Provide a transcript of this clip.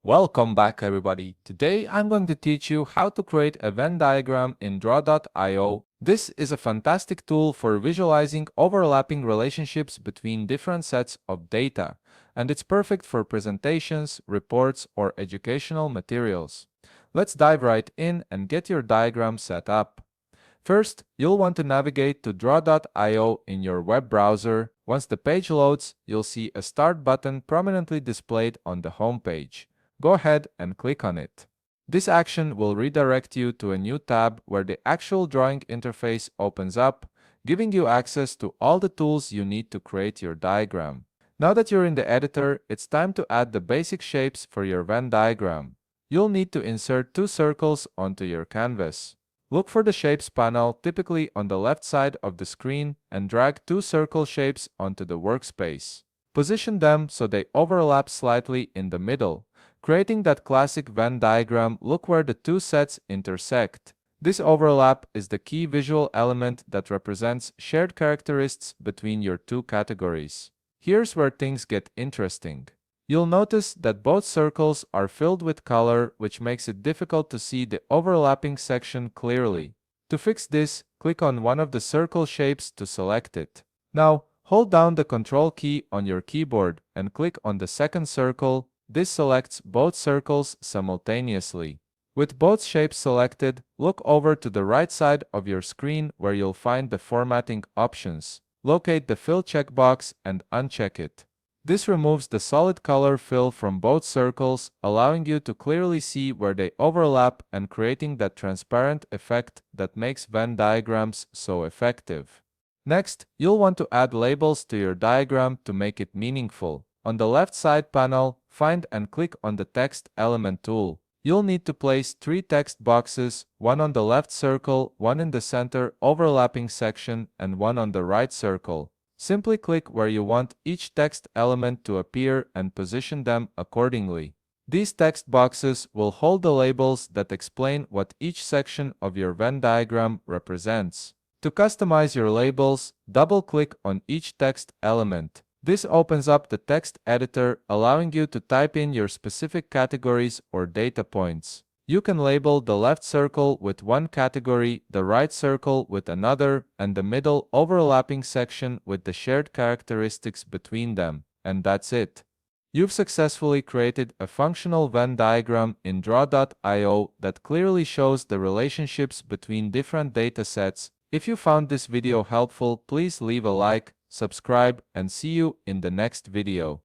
Welcome back everybody. Today I'm going to teach you how to create a Venn diagram in Draw.io. This is a fantastic tool for visualizing overlapping relationships between different sets of data, and it's perfect for presentations, reports, or educational materials. Let's dive right in and get your diagram set up. First, you'll want to navigate to Draw.io in your web browser. Once the page loads, you'll see a Start button prominently displayed on the home page. Go ahead and click on it. This action will redirect you to a new tab where the actual drawing interface opens up, giving you access to all the tools you need to create your diagram. Now that you're in the editor, it's time to add the basic shapes for your Venn diagram. You'll need to insert two circles onto your canvas. Look for the Shapes panel typically on the left side of the screen and drag two circle shapes onto the workspace. Position them so they overlap slightly in the middle, creating that classic Venn diagram look where the two sets intersect. This overlap is the key visual element that represents shared characteristics between your two categories. Here's where things get interesting. You'll notice that both circles are filled with color, which makes it difficult to see the overlapping section clearly. To fix this, click on one of the circle shapes to select it. Now, hold down the Control key on your keyboard and click on the second circle. This selects both circles simultaneously. With both shapes selected, look over to the right side of your screen where you'll find the formatting options. Locate the Fill checkbox and uncheck it. This removes the solid color fill from both circles, allowing you to clearly see where they overlap and creating that transparent effect that makes Venn diagrams so effective. Next, you'll want to add labels to your diagram to make it meaningful. On the left side panel, find and click on the Text Element tool. You'll need to place three text boxes, one on the left circle, one in the center overlapping section, and one on the right circle. Simply click where you want each text element to appear and position them accordingly. These text boxes will hold the labels that explain what each section of your Venn diagram represents. To customize your labels, double-click on each text element. This opens up the text editor, allowing you to type in your specific categories or data points. You can label the left circle with one category, the right circle with another, and the middle overlapping section with the shared characteristics between them, and that's it. You've successfully created a functional Venn diagram in Draw.io that clearly shows the relationships between different data sets. If you found this video helpful, please leave a like, subscribe, and see you in the next video.